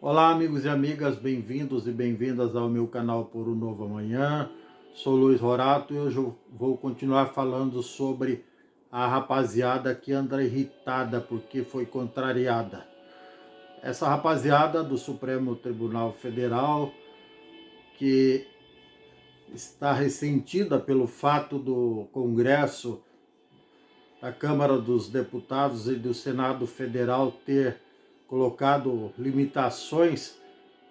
Olá, amigos e amigas, bem-vindos e bem-vindas ao meu canal Por um Novo Amanhã. Sou Luiz Rorato e hoje eu vou continuar falando sobre a rapaziada que anda irritada porque foi contrariada. Essa rapaziada do Supremo Tribunal Federal que está ressentida pelo fato do Congresso, da Câmara dos Deputados e do Senado Federal ter colocado limitações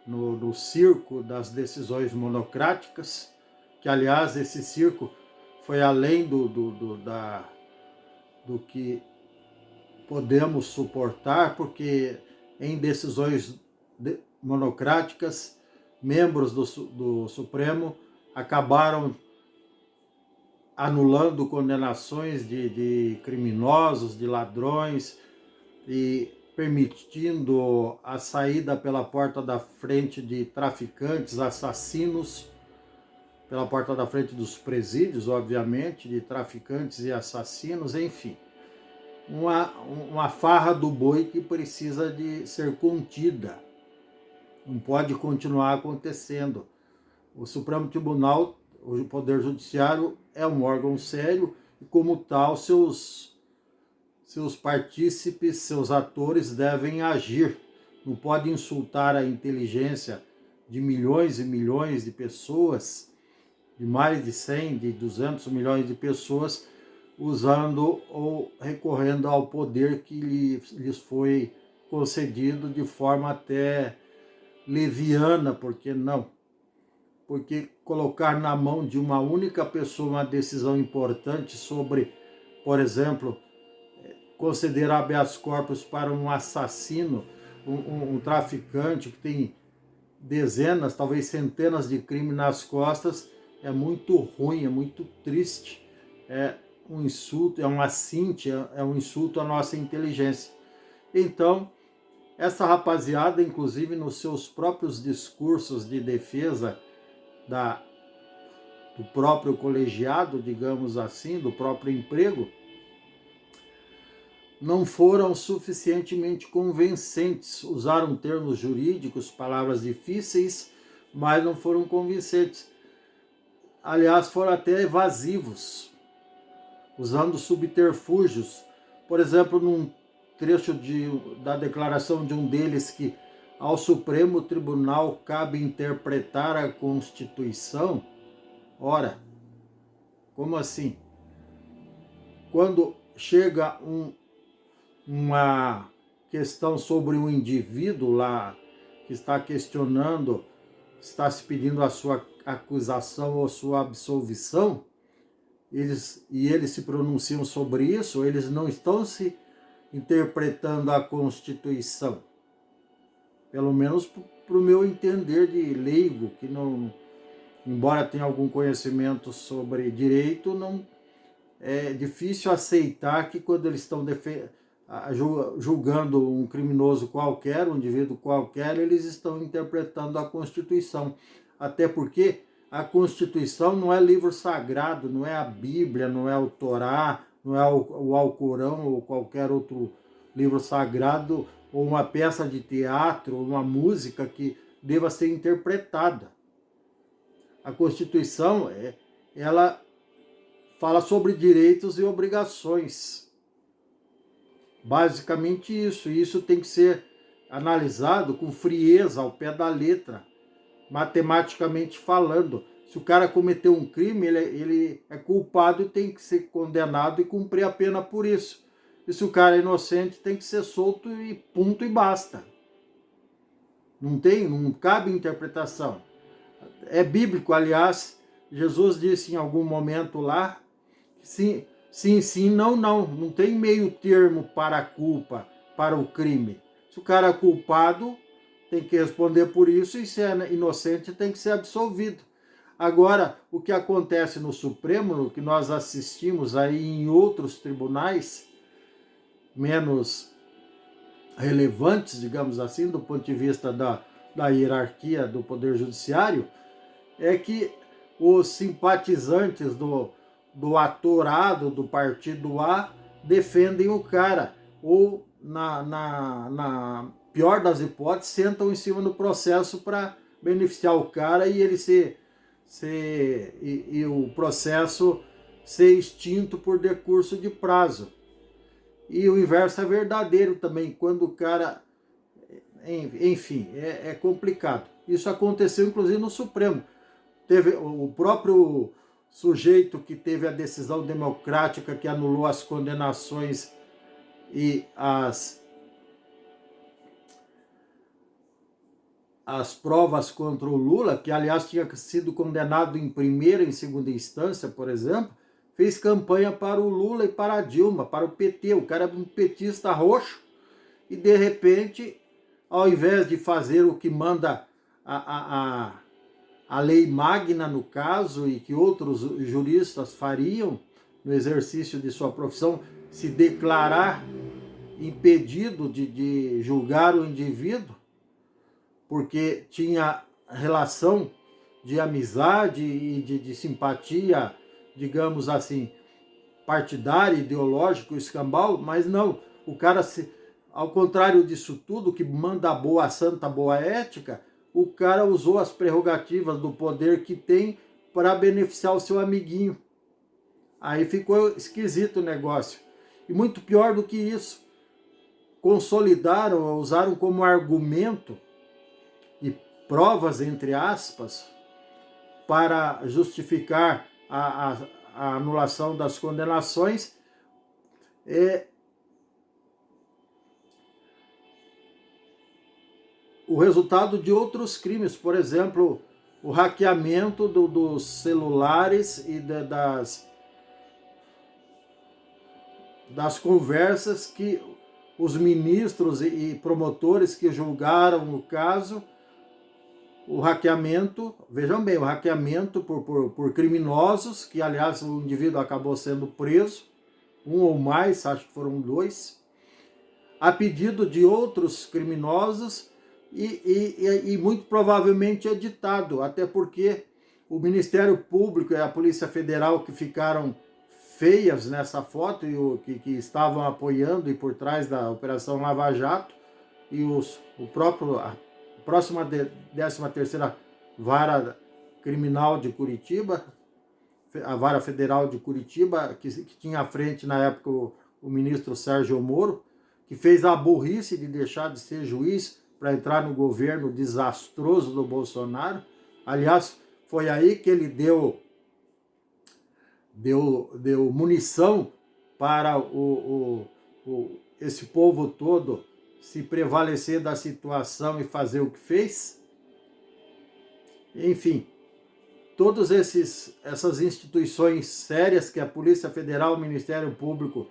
no circo das decisões monocráticas, que aliás esse circo foi além do que podemos suportar, porque em decisões monocráticas, membros do Supremo acabaram anulando condenações de criminosos, de ladrões, e permitindo a saída pela porta da frente de traficantes, assassinos, pela porta da frente dos presídios, obviamente, de traficantes e assassinos, enfim. Uma farra do boi que precisa de ser contida. Não pode continuar acontecendo. O Supremo Tribunal, o Poder Judiciário, é um órgão sério e, como tal, seus partícipes, seus atores devem agir. Não pode insultar a inteligência de milhões e milhões de pessoas, de mais de 100, de 200 milhões de pessoas, usando ou recorrendo ao poder que lhes foi concedido de forma até leviana, porque não? Porque colocar na mão de uma única pessoa uma decisão importante sobre, por exemplo, conceder habeas corpus para um assassino, um traficante que tem dezenas, talvez centenas de crimes nas costas, é muito ruim, é muito triste, é um insulto, é um assinte, é um insulto à nossa inteligência. Então, essa rapaziada, inclusive nos seus próprios discursos de defesa do próprio colegiado, digamos assim, do próprio emprego, não foram suficientemente convincentes. Usaram termos jurídicos, palavras difíceis, mas não foram convincentes. Aliás, foram até evasivos, usando subterfúgios. Por exemplo, num trecho da declaração de um deles que ao Supremo Tribunal cabe interpretar a Constituição. Ora, como assim? Quando chega uma questão sobre um indivíduo lá que está questionando, está se pedindo a sua acusação ou sua absolvição, eles se pronunciam sobre isso, eles não estão se interpretando a Constituição. Pelo menos para o meu entender de leigo, que não, embora tenha algum conhecimento sobre direito, não é difícil aceitar que quando eles estão julgando um criminoso qualquer, um indivíduo qualquer, eles estão interpretando a Constituição. Até porque a Constituição não é livro sagrado, não é a Bíblia, não é o Torá, não é o Alcorão ou qualquer outro livro sagrado, ou uma peça de teatro, ou uma música que deva ser interpretada. A Constituição, ela fala sobre direitos e obrigações. Basicamente isso. E isso tem que ser analisado com frieza, ao pé da letra, matematicamente falando. Se o cara cometeu um crime, ele é culpado e tem que ser condenado e cumprir a pena por isso. E se o cara é inocente, tem que ser solto e ponto e basta. Não cabe interpretação. É bíblico, aliás. Jesus disse em algum momento lá, sim, sim, sim, não, não. Não tem meio termo para a culpa, para o crime. Se o cara é culpado, tem que responder por isso, e se é inocente, tem que ser absolvido. Agora, o que acontece no Supremo, o que nós assistimos aí em outros tribunais, menos relevantes, digamos assim, do ponto de vista da hierarquia do Poder Judiciário, é que os simpatizantes do atorado do partido A defendem o cara, ou pior das hipóteses, sentam em cima do processo para beneficiar o cara e ele e o processo ser extinto por decurso de prazo. E o inverso é verdadeiro também, quando o cara... Enfim, é complicado. Isso aconteceu inclusive no Supremo. Teve o próprio sujeito que teve a decisão democrática que anulou as condenações e as provas contra o Lula, que aliás tinha sido condenado em primeira e em segunda instância, por exemplo, fez campanha para o Lula e para a Dilma, para o PT. O cara era um petista roxo e, de repente, ao invés de fazer o que manda a lei magna, no caso, e que outros juristas fariam no exercício de sua profissão, se declarar impedido de julgar o indivíduo, porque tinha relação de amizade e de simpatia, digamos assim, partidário, ideológico, escambau, mas não, o cara, ao contrário disso tudo, que manda a boa santa, boa ética, o cara usou as prerrogativas do poder que tem para beneficiar o seu amiguinho. Aí ficou esquisito o negócio. E muito pior do que isso, consolidaram, usaram como argumento e provas, entre aspas, para justificar a anulação das condenações, o resultado de outros crimes, por exemplo, o hackeamento dos celulares e das conversas que os ministros e promotores que julgaram o caso, o hackeamento, vejam bem, o hackeamento por criminosos, que aliás o indivíduo acabou sendo preso, um ou mais, acho que foram 2, a pedido de outros criminosos e muito provavelmente editado, até porque o Ministério Público e a Polícia Federal, que ficaram feias nessa foto e que estavam apoiando e por trás da Operação Lava Jato, e a próxima 13ª Vara Criminal de Curitiba, a Vara Federal de Curitiba, que tinha à frente na época o ministro Sérgio Moro, que fez a burrice de deixar de ser juiz para entrar no governo desastroso do Bolsonaro. Aliás, foi aí que ele deu munição para esse povo todo se prevalecer da situação e fazer o que fez. Enfim, todas essas instituições sérias, que é a Polícia Federal, o Ministério Público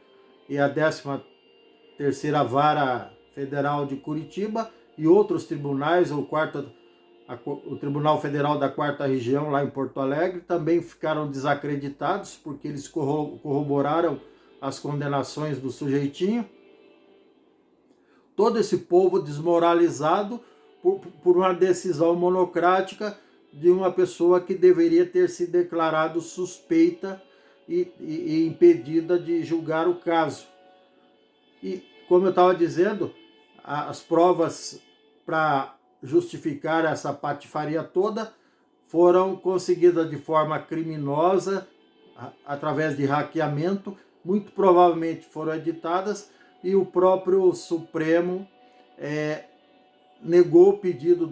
e a 13ª Vara Federal de Curitiba e outros tribunais, o Tribunal Federal da 4ª Região, lá em Porto Alegre, também ficaram desacreditados, porque eles corroboraram as condenações do sujeitinho. Todo esse povo desmoralizado por uma decisão monocrática de uma pessoa que deveria ter se declarado suspeita e impedida de julgar o caso. E, como eu estava dizendo, as provas para justificar essa patifaria toda foram conseguidas de forma criminosa, através de hackeamento, muito provavelmente foram editadas, e o próprio Supremo negou o pedido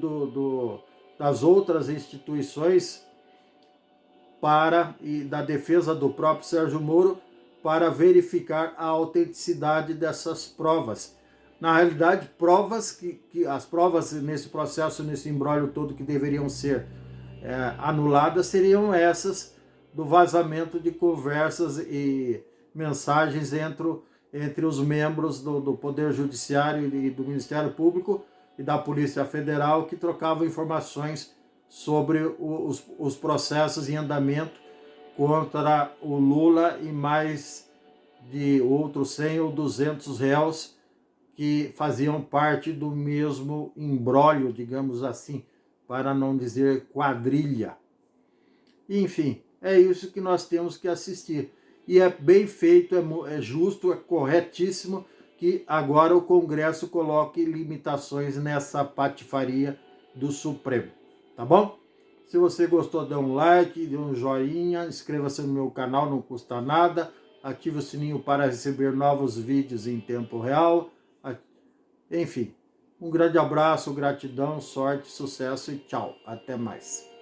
das outras instituições e da defesa do próprio Sérgio Moro para verificar a autenticidade dessas provas. Na realidade, as provas nesse processo, nesse imbróglio todo que deveriam ser anuladas, seriam essas do vazamento de conversas e mensagens entre os membros do Poder Judiciário e do Ministério Público e da Polícia Federal, que trocavam informações sobre os processos em andamento contra o Lula e mais de outros 100 ou 200 réus que faziam parte do mesmo imbróglio, digamos assim, para não dizer quadrilha. Enfim, é isso que nós temos que assistir. E é bem feito, é justo, é corretíssimo que agora o Congresso coloque limitações nessa patifaria do Supremo, tá bom? Se você gostou, dê um like, dê um joinha, inscreva-se no meu canal, não custa nada, ative o sininho para receber novos vídeos em tempo real, enfim. Um grande abraço, gratidão, sorte, sucesso e tchau. Até mais.